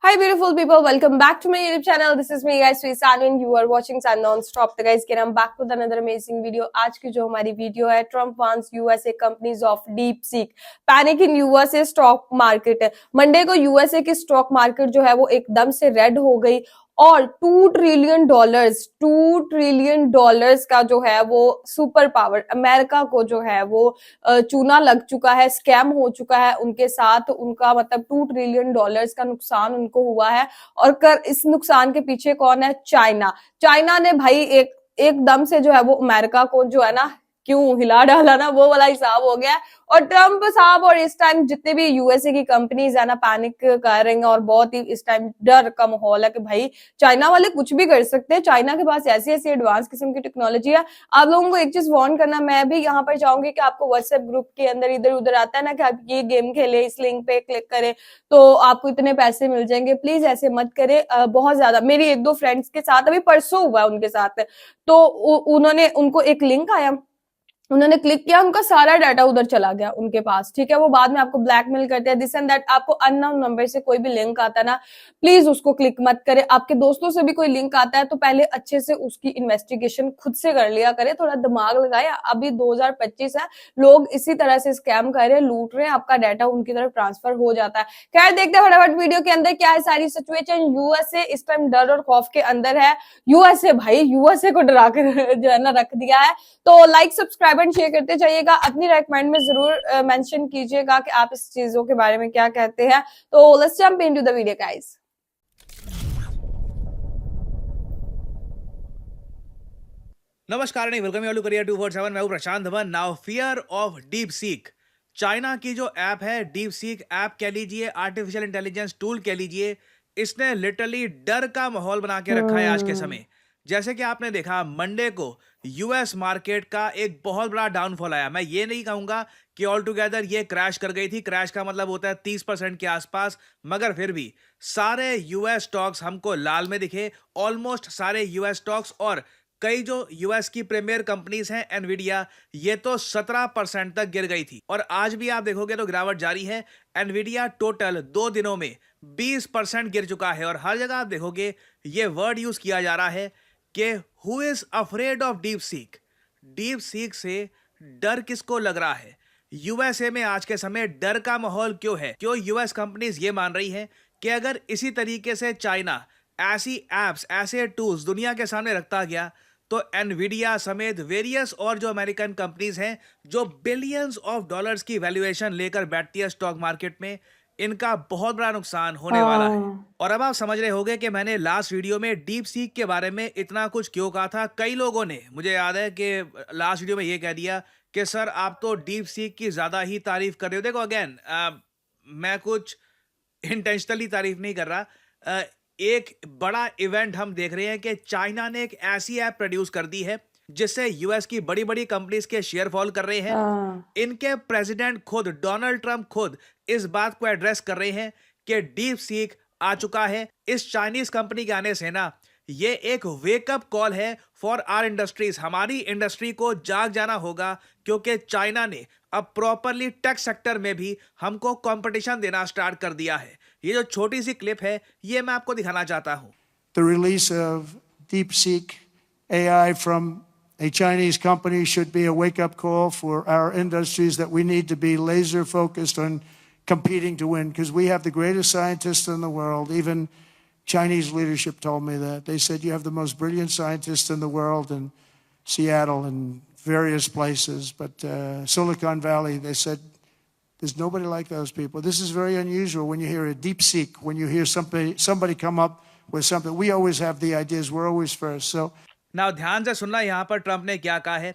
Hi beautiful people, welcome back to my YouTube channel. This is me guys, Sanu and you are watching Sun Non-Stop. तो guys, I'm back with another amazing video. आज की जो हमारी video है, Trump wants USA companies of DeepSeek. Panic in USA stock market है. Monday को USA की stock market जो है वो एकदम से रेड हो गई और $2 ट्रिलियन का जो है वो सुपर पावर अमेरिका को जो है वो चूना लग चुका है, स्कैम हो चुका है उनके साथ। उनका मतलब $2 ट्रिलियन का नुकसान उनको हुआ है। और इस नुकसान के पीछे कौन है? चाइना ने भाई एकदम से जो है वो अमेरिका को जो है ना क्यों हिला डाला ना, वो वाला हिसाब हो गया। और ट्रम्प साहब और इस टाइम जितने भी यूएसए की कंपनीज है ना पैनिक कर रही हैं और बहुत ही इस टाइम डर का माहौल है कि भाई चाइना वाले कुछ भी कर सकते हैं। चाइना के पास ऐसी ऐसी एडवांस किस्म की टेक्नोलॉजी है। आप लोगों को एक चीज वार्न करना, मैं भी यहाँ पर चाहूंगी कि आपको व्हाट्सएप ग्रुप के अंदर इधर उधर आता है ना कि आप ये गेम खेले, इस लिंक पे क्लिक करें तो आपको इतने पैसे मिल जाएंगे। प्लीज ऐसे मत करें। बहुत ज्यादा मेरी एक दो फ्रेंड्स के साथ अभी परसों हुआ उनके साथ, तो उनको एक लिंक आया, उन्होंने क्लिक किया, उनका सारा डाटा उधर चला गया उनके पास। ठीक है, वो बाद में आपको ब्लैकमेल करते हैं दिस एंड दैट। आपको अननोन नंबर से कोई भी लिंक आता है ना, प्लीज उसको क्लिक मत करें। आपके दोस्तों से भी कोई लिंक आता है तो पहले अच्छे से उसकी इन्वेस्टिगेशन खुद से कर लिया करें, थोड़ा दिमाग लगाए। अभी 2025 है, लोग इसी तरह से स्कैम कर रहे हैं, लूट रहे हैं, आपका डाटा उनकी तरफ ट्रांसफर हो जाता है। खैर देखते हैं फटाफट वीडियो के अंदर क्या है सारी सिचुएशन। यूएसए इस टाइम डर और खौफ के अंदर है। यूएसए भाई यूएसए को डरा कर जो है ना रख दिया है। तो लाइक सब्सक्राइब एंड शेयर करते जाइएगा। अपनी रेकमेंड में जरूर मेंशन कीजिएगा कि आप इस चीजों के बारे में क्या कहते हैं। तो let's jump into the video guys. नमस्कार नहीं वेलकम यू करियर 247। मैं हूं Prashant Dhawan. Now fear of DeepSeek, China की जो ऐप है डीप सीक ऐप कह लीजिए, आर्टिफिशियल इंटेलिजेंस टूल कह लीजिए, इसने लिटरली डर का माहौल बना के रखा है आज के समय। जैसे कि आपने देखा मंडे को यूएस मार्केट का एक बहुत बड़ा डाउनफॉल आया। मैं ये नहीं कहूंगा कि ऑल टुगेदर ये क्रैश कर गई थी, क्रैश का मतलब होता है 30% के आसपास, मगर फिर भी सारे यूएस स्टॉक्स हमको लाल में दिखे, ऑलमोस्ट सारे यूएस स्टॉक्स। और कई जो यूएस की प्रीमियर कंपनीज हैं एनवीडिया, ये तो 17% तक गिर गई थी। और आज भी आप देखोगे तो गिरावट जारी है। एनवीडिया टोटल 2 दिनों में 20% गिर चुका है। और हर जगह आप देखोगे ये वर्ड यूज किया जा रहा है कि who is afraid of deep seek. Deep seek से डर किसको लग रहा है? यूएसए में आज के समय डर का माहौल क्यों है? क्यों यूएस कंपनीज ये मान रही हैं कि अगर इसी तरीके से चाइना ऐसी एप्स, ऐसे टूल्स दुनिया के सामने रखता गया तो एनवीडिया समेत वेरियस और जो अमेरिकन कंपनीज हैं जो बिलियंस ऑफ डॉलर्स की वैल्यूएशन लेकर बैठती है स्टॉक मार्केट में, इनका बहुत बड़ा नुकसान होने वाला है। और अब आप समझ रहे होंगे कि मैंने लास्ट वीडियो में डीप सीक के बारे में इतना कुछ क्यों कहा था। कई लोगों ने, मुझे याद है कि लास्ट वीडियो में ये कह दिया कि सर आप तो डीप सीक की ज्यादा ही तारीफ कर रहे हो। देखो अगेन, मैं कुछ इंटेंशनली तारीफ नहीं कर रहा। एक बड़ा इवेंट हम देख रहे हैं कि चाइना ने एक ऐसी ऐप प्रोड्यूस कर दी है जिससे यूएस की बड़ी बड़ी कंपनीज के शेयर फॉल कर रहे हैं। इनके प्रेसिडेंट खुद, डोनाल्ड ट्रंप खुद इस बात को एड्रेस कर रहे हैं कि डीप सीक आ चुका है। इस चाइनीज कंपनी के आने से ना ये एक वेकअप कॉल है फॉर आर इंडस्ट्रीज। हमारी इंडस्ट्री को जाग जाना होगा क्योंकि चाइना ने अब प्रॉपरली टेक सेक्टर में भी हमको कंपटीशन देना स्टार्ट कर दिया है। ये जो छोटी सी क्लिप है ये मैं आपको दिखाना चाहता हूं। The release of DeepSeek AI from a Chinese company should be a wake-up call for our industries that we need to be laser focused on competing to win, because we have the greatest scientists in the world. Even Chinese leadership told me that. They said you have the most brilliant scientists in the world in Seattle and various places, but Silicon Valley, they said, there's nobody like those people. This is very unusual when you hear a DeepSeek, when you hear somebody come up with something. We always have the ideas. We're always first. So now ध्यान से सुनना, यहाँ पर Trump ने क्या कहा है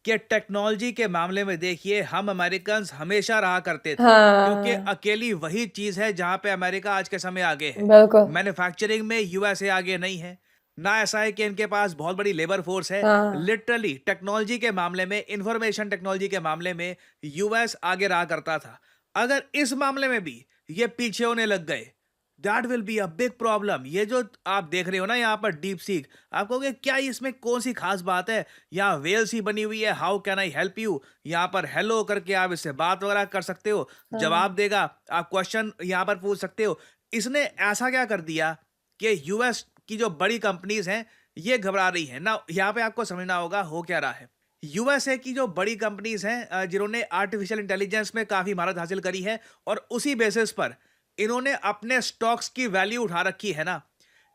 कि टेक्नोलॉजी के मामले में देखिए हम अमेरिकन्स हमेशा रहा करते थे। क्योंकि अकेली वही चीज है जहां पे अमेरिका आज के समय आगे है। मैन्युफैक्चरिंग में यूएसए आगे नहीं है, ना ऐसा है कि इनके पास बहुत बड़ी लेबर फोर्स है। लिटरली टेक्नोलॉजी के मामले में, इंफॉर्मेशन टेक्नोलॉजी के मामले में यूएस आगे रहा करता था। अगर इस मामले में भी ये पीछे होने लग गए, that will be a big problem. ये जो आप देख रहे हो ना यहाँ पर डीप सीक, आप कहोगे क्या इसमें कौन सी खास बात है? यहाँ वेल सी बनी हुई है, how can I help you, यहाँ पर हेलो करके आप इससे बात वगैरह कर सकते हो, जवाब देगा, आप क्वेश्चन यहाँ पर पूछ सकते हो। इसने ऐसा क्या कर दिया कि यूएस की जो बड़ी कंपनीज हैं ये घबरा रही हैं ना। यहाँ पे आपको समझना होगा हो क्या रहा है। यूएसए की जो बड़ी कंपनीज हैं जिन्होंने आर्टिफिशियल इंटेलिजेंस में काफी महारत हासिल करी है और उसी बेसिस पर इन्होंने अपने स्टॉक्स की वैल्यू उठा रखी है ना।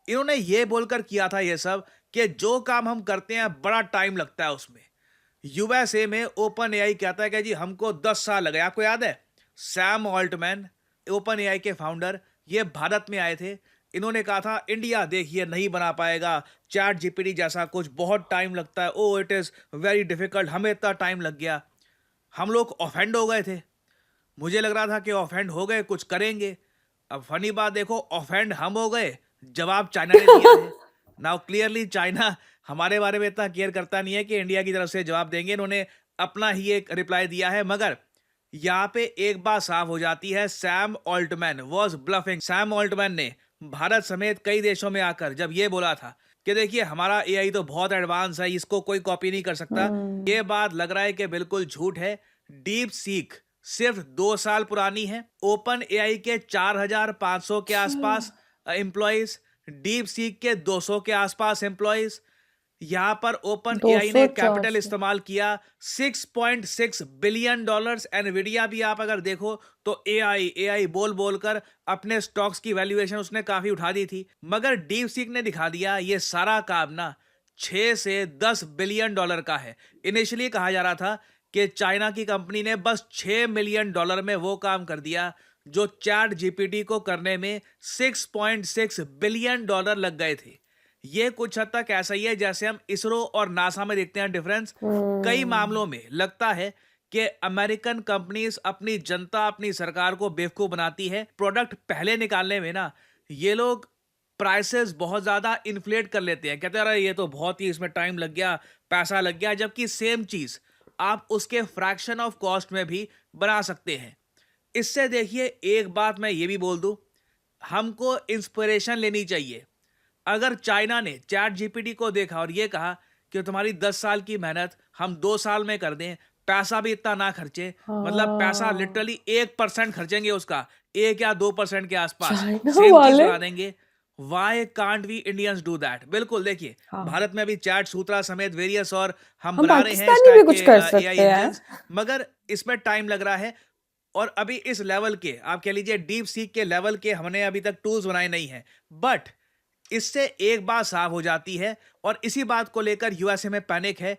इन्होंने ये बोलकर किया था ये सब कि जो काम हम करते हैं बड़ा टाइम लगता है उसमें। यूएसए में ओपन एआई कहता है कि जी हमको 10 साल लगे। आपको याद है सैम ऑल्टमैन ओपन एआई के फाउंडर ये भारत में आए थे। इन्होंने कहा था इंडिया देखिए नहीं बना पाएगा चैट जीपीटी जैसा कुछ, बहुत टाइम लगता है, ओ इट इज वेरी डिफिकल्ट, हमें इतना टाइम लग गया। हम लोग ऑफेंड हो गए थे। मुझे लग रहा था कि ऑफेंड हो गए कुछ करेंगे। अब फनी बात देखो, ऑफेंड हम हो गए, जवाब चाइना ने दिया है। नाउ क्लियरली चाइना हमारे बारे में इतना केयर करता नहीं है कि इंडिया की तरफ से जवाब देंगे। इन्होंने अपना ही एक रिप्लाई दिया है। मगर यहाँ पे एक बात साफ हो जाती है, Sam Altman was bluffing. Sam Altman ने भारत समेत कई देशों में आकर जब ये बोला था कि देखिए हमारा एआई तो बहुत एडवांस है, इसको कोई कॉपी नहीं कर सकता, ये बात लग रहा है कि बिल्कुल झूठ है। डीप सीक सिर्फ 2 साल पुरानी है। ओपन एआई के 4,500 के आसपास एम्प्लॉइज, डीप सीक के 200 के आसपास एम्प्लॉइज। यहां पर ओपन एआई ने 200 कैपिटल इस्तेमाल किया $6.6 बिलियन। एनवीडिया भी आप अगर देखो तो एआई एआई बोल बोलकर अपने स्टॉक्स की वैल्यूएशन उसने काफी उठा दी थी। मगर डीप सीक ने दिखा दिया ये सारा काम ना 6 से 10 बिलियन डॉलर का है। इनिशियली कहा जा रहा था कि चाइना की कंपनी ने बस $6 मिलियन में वो काम कर दिया जो चैट जीपीटी को करने में $6.6 बिलियन लग गए थे। ये कुछ हद तक ऐसा ही है जैसे हम इसरो और नासा में देखते हैं डिफरेंस। कई मामलों में लगता है कि अमेरिकन कंपनीज अपनी जनता अपनी सरकार को बेवकूफ बनाती है। प्रोडक्ट पहले निकालने में ना ये लोग प्राइसेस बहुत ज्यादा इन्फ्लेट कर लेते हैं, कहते हैं अरे ये तो बहुत ही इसमें टाइम लग गया, पैसा लग गया, जबकि सेम चीज आप उसके फ्रैक्शन ऑफ कॉस्ट में भी बना सकते हैं। इससे देखिए एक बात मैं ये भी बोल दूं, हमको इंस्पिरेशन लेनी चाहिए। अगर चाइना ने चैट जीपीटी को देखा और ये कहा कि तुम्हारी 10 साल की मेहनत हम 2 साल में कर दें, पैसा भी इतना ना खर्चे, मतलब पैसा लिटरली 1% खर्चेंगे उसका, 1 या 2% के आसपास चाइना सेम चीज वाले बना देंगे। Why can't we Indians do that? बिल्कुल देखिए हाँ भारत में अभी चैट सूत्रा समेत वेरियस और हम हम बना रहे हैं इस पाकिस्तानी भी टाइप कुछ के कर एआई सकते हैं। इंजन्स, मगर इसमें टाइम लग रहा है। और अभी इस लेवल के आप कह लीजिए डीप सीक के लेवल के हमने अभी तक टूल्स बनाए नहीं हैं। बट इससे एक बात साफ हो जाती है और इसी बात को लेकर यूएसए में पैनिक है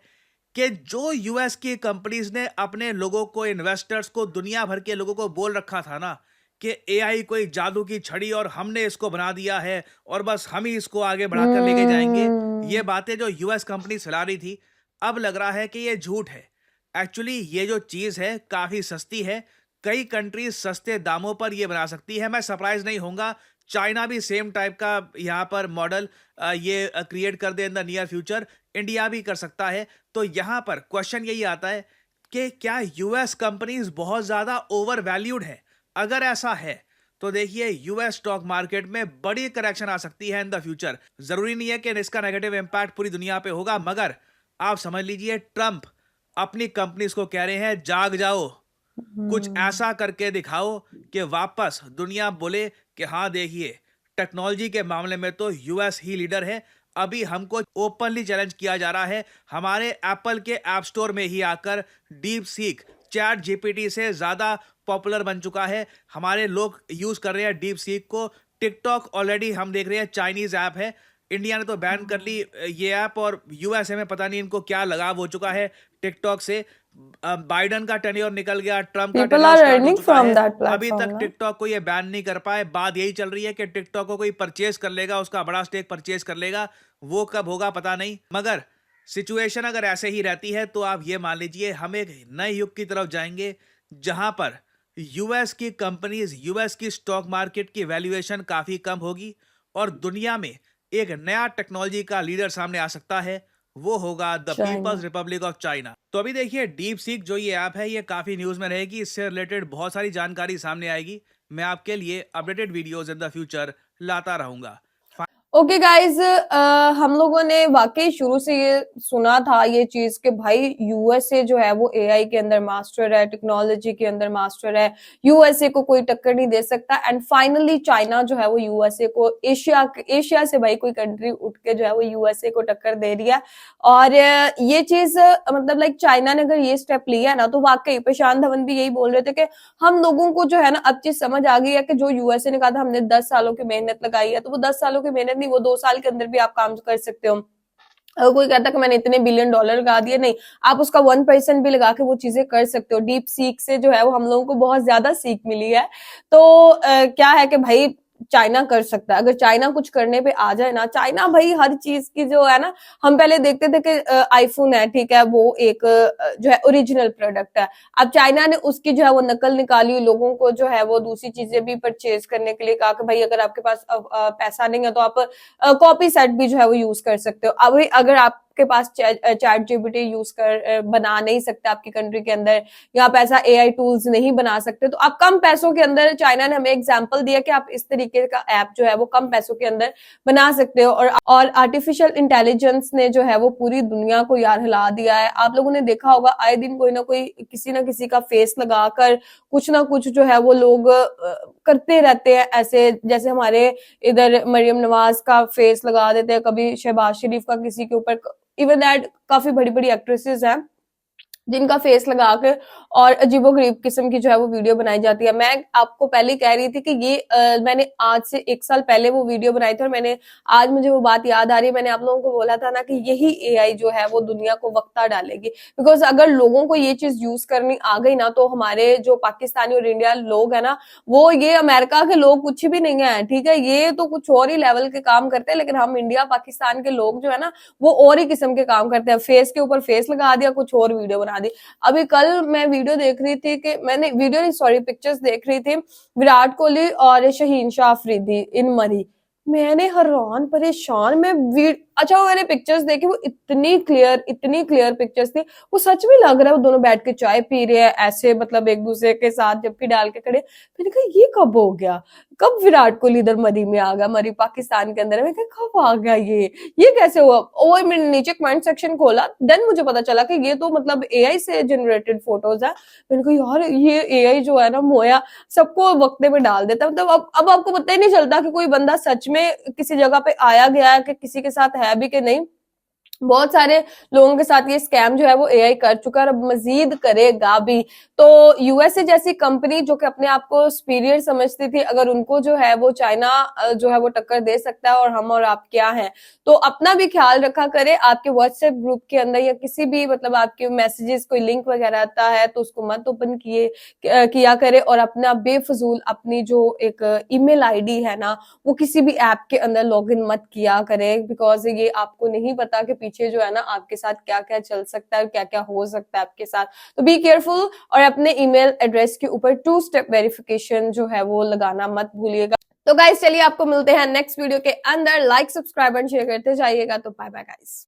कि जो यूएस की कंपनीज ने अपने लोगों को, इन्वेस्टर्स को, दुनिया भर के लोगों को बोल रखा था ना कि एआई कोई जादू की छड़ी और हमने इसको बना दिया है और बस हम ही इसको आगे बढ़ाकर लेके जाएंगे, ये बातें जो यूएस कंपनी फैला रही थी, अब लग रहा है कि ये झूठ है। एक्चुअली ये जो चीज है काफी सस्ती है। कई कंट्रीज सस्ते दामों पर ये बना सकती है। मैं सरप्राइज नहीं होऊंगा चाइना भी सेम टाइप का यहाँ पर मॉडल ये क्रिएट कर दे in the near future. India भी कर सकता है। तो यहाँ पर क्वेश्चन यही आता है कि क्या यूएस कंपनीज बहुत ज्यादा ओवर वैल्यूड है? अगर ऐसा है तो देखिए यूएस स्टॉक मार्केट में बड़ी करेक्शन आ सकती है इन द फ्यूचर। जरूरी नहीं है कि इसका नेगेटिव इंपैक्ट पूरी दुनिया पे होगा, मगर आप समझ लीजिए ट्रंप अपनी कंपनीज को कह रहे हैं जाग जाओ, कुछ ऐसा करके दिखाओ कि वापस दुनिया बोले कि हाँ देखिए टेक्नोलॉजी के मामले में तो यूएस ही लीडर है। अभी हमको ओपनली चैलेंज किया जा रहा है। हमारे एप्पल के ऐप स्टोर में ही आकर डीप सीक चैट जीपीटी से ज्यादा पॉपुलर बन चुका है। हमारे लोग यूज कर रहे हैं डीप सीक को। टिकटॉक ऑलरेडी हम देख रहे हैं चाइनीज ऐप है, इंडिया ने तो बैन कर ली ये ऐप, और यूएसए में पता नहीं इनको क्या लगाव हो चुका है टिकटॉक से। बाइडन का टेन्योर निकल गया, ट्रम्प का People टेन्योर are स्टार्ट हो earning चुका from है, that अभी platform, तक ना? टिकटॉक को ये बैन नहीं कर पाए। बात यही चल रही है कि टिकटॉक को कोई परचेज कर लेगा, उसका बड़ा स्टेक परचेज कर लेगा, वो कब होगा पता नहीं। मगर सिचुएशन अगर ऐसे ही रहती है तो आप ये मान लीजिए हम एक नए युग की तरफ जाएंगे जहां पर यूएस की कंपनीज, यूएस की स्टॉक मार्केट की वैल्यूएशन काफी कम होगी और दुनिया में एक नया टेक्नोलॉजी का लीडर सामने आ सकता है, वो होगा the China. People's republic of China. तो अभी देखिए डीप सीक जो ये ऐप है ये काफी न्यूज में रहेगी, इससे रिलेटेड बहुत सारी जानकारी सामने आएगी। मैं आपके लिए updated videos in the future लाता रहूंगा। ओके गाइज, हम लोगों ने वाकई शुरू से ये सुना था ये चीज कि भाई यूएसए जो है वो एआई के अंदर मास्टर है, टेक्नोलॉजी के अंदर मास्टर है, यूएसए को कोई टक्कर नहीं दे सकता। एंड फाइनली चाइना जो है वो यूएसए को, एशिया से भाई कोई कंट्री उठ के जो है वो यूएसए को टक्कर दे रही है। और ये चीज मतलब लाइक चाइना ने अगर ये स्टेप लिया है ना, तो वाकई प्रशांत धवन भी यही बोल रहे थे कि हम लोगों को जो है ना अब चीज समझ आ गई है कि जो यूएसए ने कहा था हमने 10 सालों की मेहनत लगाई है, तो वो 10 सालों की मेहनत नहीं, वो 2 साल के अंदर भी आप काम कर सकते हो। अगर कोई कहता कि मैंने इतने बिलियन डॉलर लगा दिए, नहीं, आप उसका 1% भी लगा के वो चीजें कर सकते हो। डीप सीक से जो है वो हम लोगों को बहुत ज्यादा सीख मिली है। तो क्या है कि भाई चाइना कर सकता है, अगर चाइना कुछ करने पे आ जाए ना, चाइना भाई हर चीज की जो है ना, हम पहले देखते थे कि आईफोन है, ठीक है, वो एक जो है ओरिजिनल प्रोडक्ट है। अब चाइना ने उसकी जो है वो नकल निकाली, लोगों को जो है वो दूसरी चीजें भी परचेज करने के लिए कहा कि भाई अगर आपके पास पैसा नहीं है तो आप कॉपी सेट भी जो है वो यूज कर सकते हो। अब अगर आपके पास चैट जीपीटी यूज कर बना नहीं सकते आपकी कंट्री के अंदर, या आप ऐसा एआई टूल्स नहीं बना सकते, तो आप कम पैसों के अंदर, चाइना ने हमें एग्जांपल दिया कि आप इस तरीके का ऐप जो है वो कम पैसों के अंदर बना सकते हो। और आर्टिफिशियल इंटेलिजेंस ने जो है वो पूरी दुनिया को यार हिला दिया है। आप लोगों ने देखा होगा आए दिन कोई ना कोई किसी ना किसी का फेस लगाकर कुछ ना कुछ जो है वो लोग करते रहते हैं, ऐसे जैसे हमारे इधर मरियम नवाज का फेस लगा देते हैं, कभी शहबाज शरीफ का किसी के ऊपर, इवन दैट काफी बड़ी बड़ी एक्ट्रेसेस हैं जिनका फेस लगाकर और अजीबोगरीब किस्म की जो है वो वीडियो बनाई जाती है। मैं आपको पहले कह रही थी कि ये मैंने आज से 1 साल पहले वो वीडियो बनाई थी, और मैंने आज मुझे वो बात याद आ रही है, मैंने आप लोगों को बोला था ना कि यही एआई जो है वो दुनिया को वक्ता डालेगी। बिकॉज अगर लोगों को ये चीज यूज करनी आ गई ना, तो हमारे जो पाकिस्तानी और इंडिया लोग है ना, वो ये अमेरिका के लोग कुछ भी नहीं है, ठीक है, ये तो कुछ और ही लेवल के काम करते हैं, लेकिन हम इंडिया पाकिस्तान के लोग जो है ना वो और ही किस्म के काम करते हैं। फेस के ऊपर फेस लगा दिया, कुछ और वीडियो बना दी। अभी कल मैं वीडियो देख रही थी कि मैंने वीडियो नहीं, सॉरी, पिक्चर्स देख रही थी, विराट कोहली और शहीन शाह अफरीदी इन मरी, मैंने हैरान परेशान, अच्छा वो मैंने पिक्चर्स देखी, वो इतनी क्लियर पिक्चर्स थी, वो सच में लग रहा है वो दोनों बैठ के चाय पी रहे हैं ऐसे, मतलब एक दूसरे के साथ जबकि डाल के खड़े। मैंने कहा ये कब हो गया, कब विराट कोहली इधर मरी में आ गया, मरी पाकिस्तान के अंदर है। मैं कहा कब आ गया ये कैसे हुआ। और मैंने नीचे कमेंट सेक्शन खोला, देन मुझे पता चला कि ये तो मतलब एआई से जनरेटेड फोटोज है। मैंने कहा यार ये एआई जो है ना मोया सबको वक्ते में डाल देता है, मतलब अब आपको पता ही नहीं चलता कि कोई बंदा सच में किसी जगह पे आया गया है कि किसी के साथ है भी कि नहीं। बहुत सारे लोगों के साथ ये स्कैम जो है वो एआई कर चुका है और अब मजीद करेगा भी। तो यूएसए जैसी कंपनी जो कि अपने आप को सुपीरियर समझती थी, अगर उनको जो है वो चाइना जो है वो टक्कर दे सकता है, और हम और आप क्या हैं, तो अपना भी ख्याल रखा करे। आपके व्हाट्सएप ग्रुप के अंदर या किसी भी मतलब आपके मैसेजेस कोई लिंक वगैरह आता है तो उसको मत ओपन किया करे, और अपना बेफजूल अपनी जो एक ईमेल आईडी है ना वो किसी भी ऐप के अंदर लॉगिन मत किया करे, बिकॉज ये आपको नहीं पता कि पीछे जो है ना आपके साथ क्या क्या चल सकता है, क्या क्या हो सकता है आपके साथ। तो बी केयरफुल, और अपने ईमेल एड्रेस के ऊपर 2 स्टेप वेरिफिकेशन जो है वो लगाना मत भूलिएगा। तो गाइस चलिए आपको मिलते हैं नेक्स्ट वीडियो के अंदर, लाइक सब्सक्राइब एंड शेयर करते जाइएगा। तो बाय बाय गाइस।